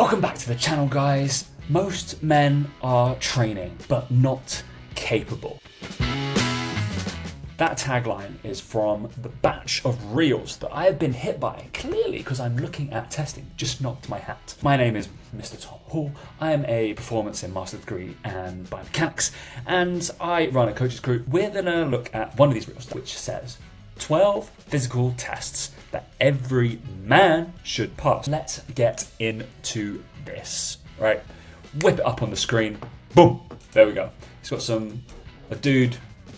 Welcome back to the channel, guys. Most men are training, but not capable. That tagline is from the batch of reels that I have been hit by, clearly because I'm looking at testing, just knocked my hat. My name is Mr. Tom Hall. I am a performance and master's degree and biomechanics, and I run a coaches group. We're gonna look at one of these reels, which says 12 physical tests that every man should pass. Let's get into this, right? Whip it up on the screen. Boom, there we go. It's got a dude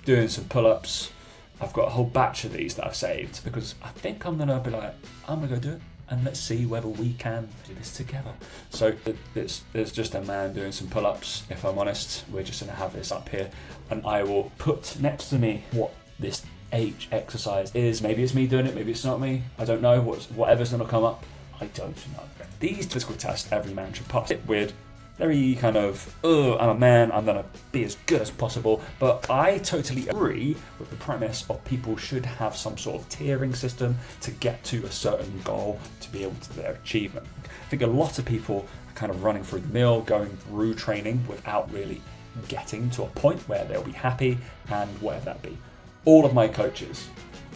doing some pull-ups. I've got a whole batch of these that I've saved because I think I'm gonna be like, I'm gonna go do it and let's see whether we can do this together. So there's just a man doing some pull-ups. If I'm honest, we're just gonna have this up here and I will put next to me what this H exercise is. Maybe it's me doing it, maybe it's not me. I don't know. Whatever's gonna come up, I don't know. These physical tests every man should pass. It's weird. Very kind of, I'm a man, I'm gonna be as good as possible. But I totally agree with the premise of people should have some sort of tiering system to get to a certain goal to be able to their achievement. I think a lot of people are kind of running through the mill, going through training without really getting to a point where they'll be happy and whatever that be. All of my coaches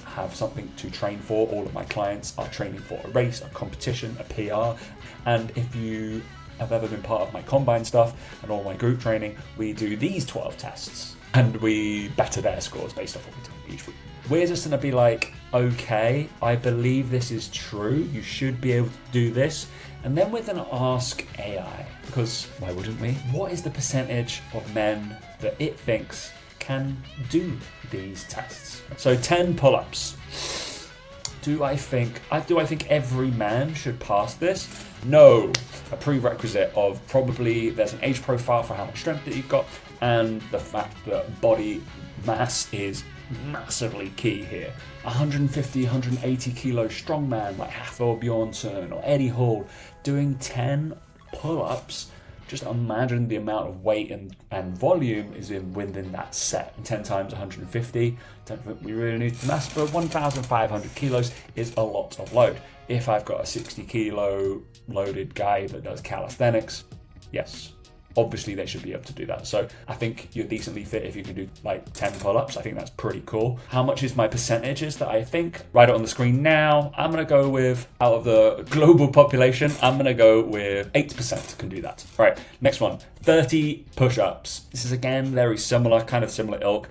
have something to train for. All of my clients are training for a race, a competition, a PR. And if you have ever been part of my combine stuff and all my group training, we do these 12 tests and we better their scores based off what we do each week. We're just gonna be like, okay, I believe this is true. You should be able to do this. And then we're gonna ask AI, because why wouldn't we? What is the percentage of men that it thinks can do these tests? So 10 pull-ups. Do I think every man should pass this? No. A prerequisite of probably there's an age profile for how much strength that you've got, and the fact that body mass is massively key here. 150, 180 kilo strongman like Hafthor Bjornsson or Eddie Hall doing 10 pull-ups. Just imagine the amount of weight and volume is within that set. And 10 times 150, don't think we really need the mass, but 1,500 kilos is a lot of load. If I've got a 60 kilo loaded guy that does calisthenics, yes, obviously they should be able to do that. So I think you're decently fit if you can do like 10 pull-ups. I think that's pretty cool. How much is my percentages that I think? Write it on the screen now. I'm gonna go with, out of the global population, I'm gonna go with 8% can do that. All right, next one, 30 push-ups. This is again, very similar, kind of similar ilk.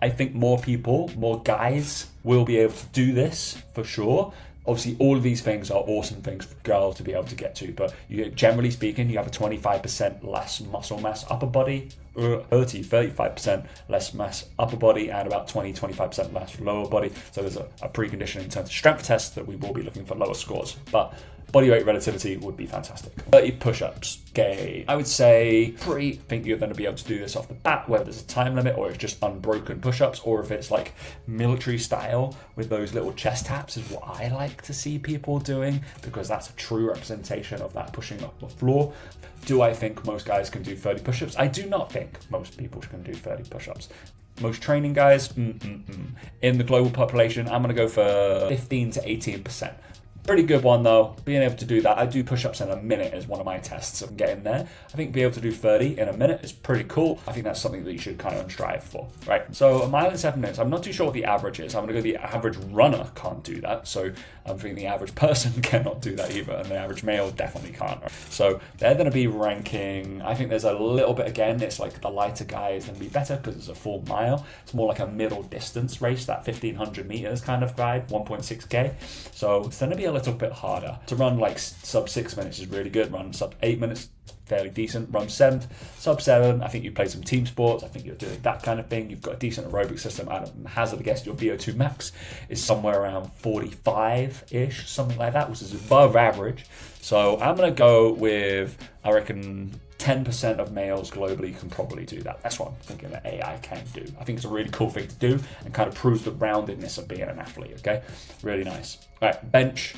I think more people, more guys will be able to do this for sure. Obviously, all of these things are awesome things for girls to be able to get to, but generally speaking, you have a 25% less muscle mass upper body, 35% less mass upper body, and about 25% less lower body. So there's a precondition in terms of strength tests that we will be looking for lower scores. But body weight relativity would be fantastic. 30 push-ups. Okay, I would say think you're going to be able to do this off the bat, whether there's a time limit or it's just unbroken push-ups, or if it's like military style with those little chest taps is what I like to see people doing, because that's a true representation of that pushing up the floor. Do I think most guys can do 30 push-ups? I do not think most people can do 30 push-ups. Most training guys, in the global population, I'm going to go for 15 to 18%. Pretty good one though, being able to do that. I do push-ups in a minute as one of my tests of getting there. I think being able to do 30 in a minute is pretty cool. I think that's something that you should kind of strive for, right? So a mile in 7 minutes, I'm not too sure what the average is. I'm gonna go the average runner can't do that. So I'm thinking the average person cannot do that either, and the average male definitely can't. So they're gonna be ranking, I think there's a little bit, again, it's like the lighter guy is gonna be better because it's a full mile. It's more like a middle distance race, that 1,500 meters kind of guide, 1.6K. So it's gonna be a little bit harder. To run like sub 6 minutes is really good. Run sub 8 minutes, fairly decent. Run sub 7. I think you play some team sports. I think you're doing that kind of thing. You've got a decent aerobic system. I'd hazard a guess your VO2 max is somewhere around 45-ish, something like that, which is above average. So I'm gonna go with, I reckon 10% of males globally can probably do that. That's what I'm thinking that AI can do. I think it's a really cool thing to do and kind of proves the roundedness of being an athlete, okay? Really nice. All right, bench,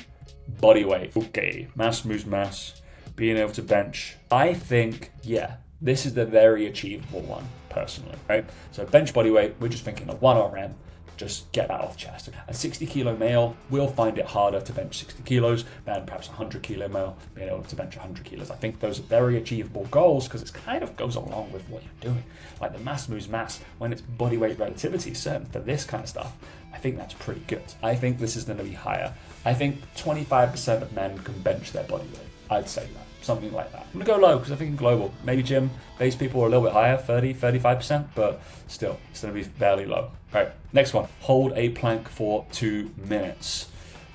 body weight. Okay, mass moves mass. Being able to bench. I think, yeah, this is the very achievable one, personally, right? So bench body weight, we're just thinking of 1 RM, just get that off chest. A 60 kilo male will find it harder to bench 60 kilos than perhaps a 100 kilo male being able to bench 100 kilos. I think those are very achievable goals because it kind of goes along with what you're doing. Like the mass moves mass when it's body weight relativity, certain for this kind of stuff. I think that's pretty good. I think this is going to be higher. I think 25% of men can bench their body weight. I'd say that. Something like that. I'm going to go low because I think in global, maybe gym-based people are a little bit higher, 30, 35%, but still, it's going to be fairly low. All right, next one. Hold a plank for 2 minutes.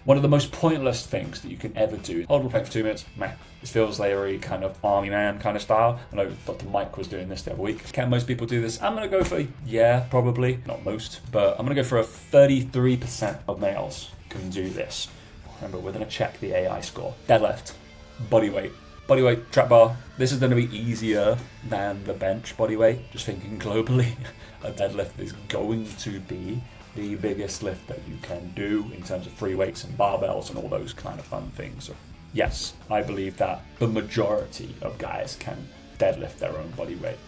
One of the most pointless things that you can ever do. Hold a plank for 2 minutes, man. It feels like a kind of army man kind of style. I know Dr. Mike was doing this the other week. Can most people do this? I'm going to go for, yeah, probably. Not most, but I'm going to go for a 33% of males can do this. Remember, we're going to check the AI score. Deadlift, body weight, trap bar. This is going to be easier than the bench body weight. Just thinking globally, a deadlift is going to be the biggest lift that you can do in terms of free weights and barbells and all those kind of fun things. So yes, I believe that the majority of guys can deadlift their own body weight.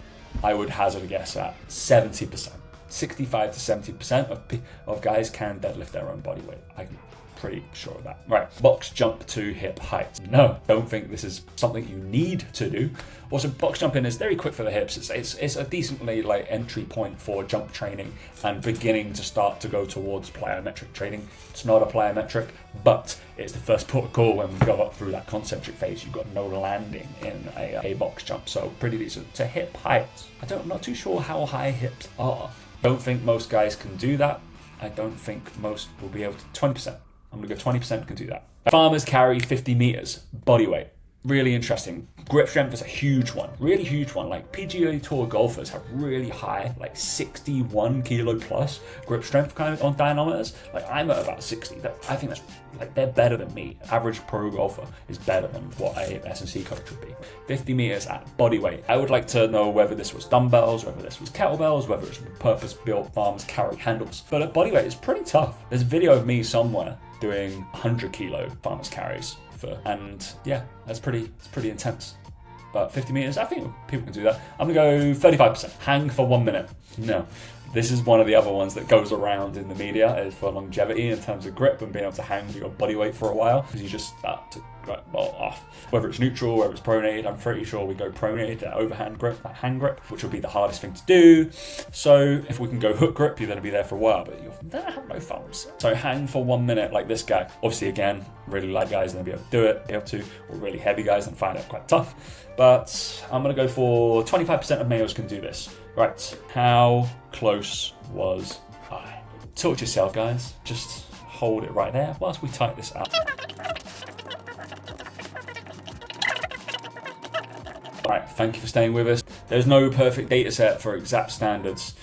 I would hazard a guess at 70%. 65 to 70% of guys can deadlift their own body weight. I'm pretty sure of that. Right, box jump to hip height. No, don't think this is something you need to do. Also, box jumping is very quick for the hips. It's a decently like entry point for jump training and beginning to start to go towards plyometric training. It's not a plyometric, but it's the first port of call when we go up through that concentric phase. You've got no landing in a box jump, so pretty decent. To hip height, I'm not too sure how high hips are. Don't think most guys can do that. I don't think most will be able to. 20%. I'm going to go 20% can do that. Farmers carry 50 meters, body weight. Really interesting. Grip strength is a huge one, really huge one. Like PGA Tour golfers have really high, like 61 kilo plus grip strength kind of on dynamometers. Like I'm at about 60. I think that's like they're better than me. Average pro golfer is better than what a S&C coach would be. 50 meters at body weight. I would like to know whether this was dumbbells, whether this was kettlebells, whether it's purpose-built farmers carry handles. But at body weight, it's pretty tough. There's a video of me somewhere doing 100 kilo farmers carries. And yeah, it's pretty intense. But 50 meters, I think people can do that. I'm gonna go 35%. Hang for 1 minute. No. This is one of the other ones that goes around in the media is for longevity in terms of grip and being able to hang for your body weight for a while because you just start to off. Whether it's neutral, whether it's pronated, I'm pretty sure we go pronated, that overhand grip, that hand grip, which will be the hardest thing to do. So if we can go hook grip, you're going to be there for a while, but you'll then have no thumbs. So hang for 1 minute like this guy. Obviously, again, really light guys are going to be able to do it, or really heavy guys and find it quite tough. But I'm going to go for 25% of males can do this. Right, how close was I? Talk to yourself, guys. Just hold it right there whilst we type this out. Alright, thank you for staying with us. There's no perfect data set for exact standards,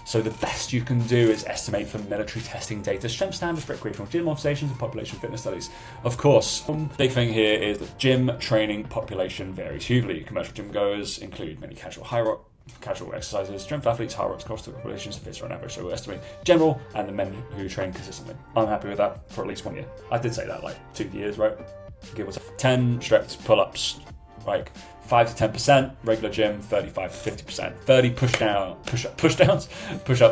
so the best you can do is estimate from military testing data, strength standards for recreational gym observations and population fitness studies. Of course, big thing here is that gym training population varies hugely. Commercial gym goers include many casual exercises, strength athletes, high rocks, cost of populations, fits on average, so we estimate general and the men who train consistently. I'm happy with that for at least 1 year. I did say that like 2 years, right? Give or take. 10 stretch pull-ups, like 5 to 10%, regular gym, 35 to 50%, 30 push-ups.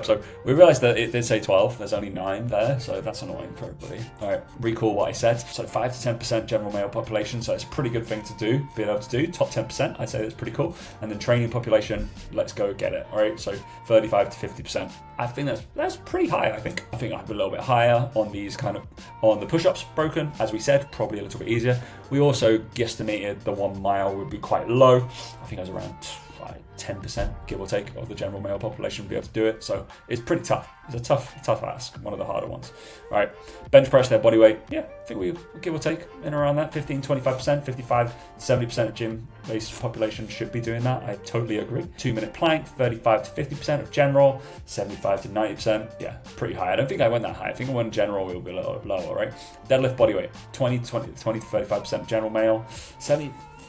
So we realized that it did say 12, there's only 9 there, so that's annoying for everybody. All right, recall what I said. So 5 to 10% general male population, so it's a pretty good thing to do, be able to do. Top 10%, I'd say that's pretty cool. And then training population, let's go get it. All right, so 35 to 50%. I think that's pretty high, I think. I think I'd be a little bit higher on these on the push-ups broken, as we said, probably a little bit easier. We also guesstimated the 1 mile would be quite low. I think it was around 10%, give or take, of the general male population would be able to do it. So it's pretty tough. It's a tough ask, one of the harder ones. All right, bench press, their body weight. Yeah, I think we give or take in around that 15, 25%, 55, 70% of gym-based population should be doing that. I totally agree. 2 minute plank, 35 to 50% of general, 75 to 90%. Yeah, pretty high. I don't think I went that high. I think I went general, we'll be a little lower, right? Deadlift body weight, 20 to 35% general male,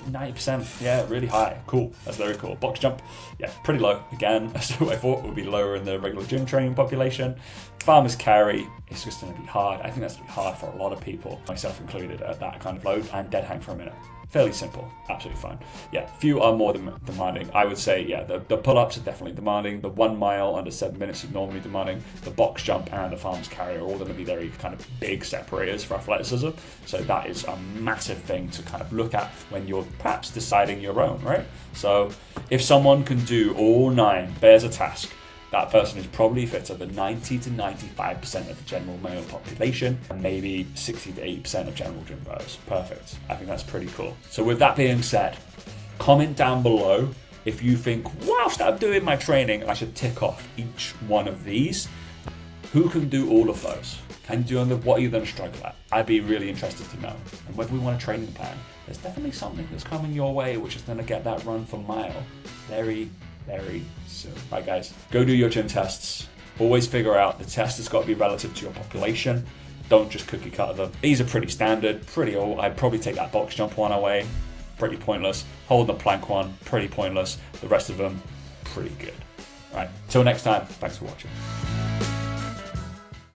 90%, yeah, really high. Cool, that's very cool. Box jump, yeah, pretty low. Again, that's what I thought would be lower in the regular gym training population. Farmers carry, it's just going to be hard. I think that's going to be hard for a lot of people, myself included, at that kind of load. And dead hang for a minute. Fairly simple, absolutely fine. Yeah, few are more demanding. I would say, yeah, the pull-ups are definitely demanding. The 1 mile under 7 minutes is normally demanding. The box jump and the farmer's carry are all going to be very kind of big separators for athleticism. So that is a massive thing to kind of look at when you're perhaps deciding your own, right? So if someone can do all 9, bears a task, that person is probably fitter than 90 to 95% of the general male population, and maybe 60 to 80% of general gym goers. Perfect. I think that's pretty cool. So with that being said, comment down below if you think, whilst I'm doing my training, I should tick off each one of these. Who can do all of those? Can you do them? What are you going to struggle at? I'd be really interested to know. And whether we want a training plan, there's definitely something that's coming your way which is going to get that run for mile very soon. Right, guys, go do your gym tests. Always figure out the test has got to be relative to your population. Don't just cookie cutter them. These are pretty standard, pretty old. I'd probably take that box jump one away. Pretty pointless. Hold the plank one, pretty pointless. The rest of them, pretty good. All right, till next time, thanks for watching.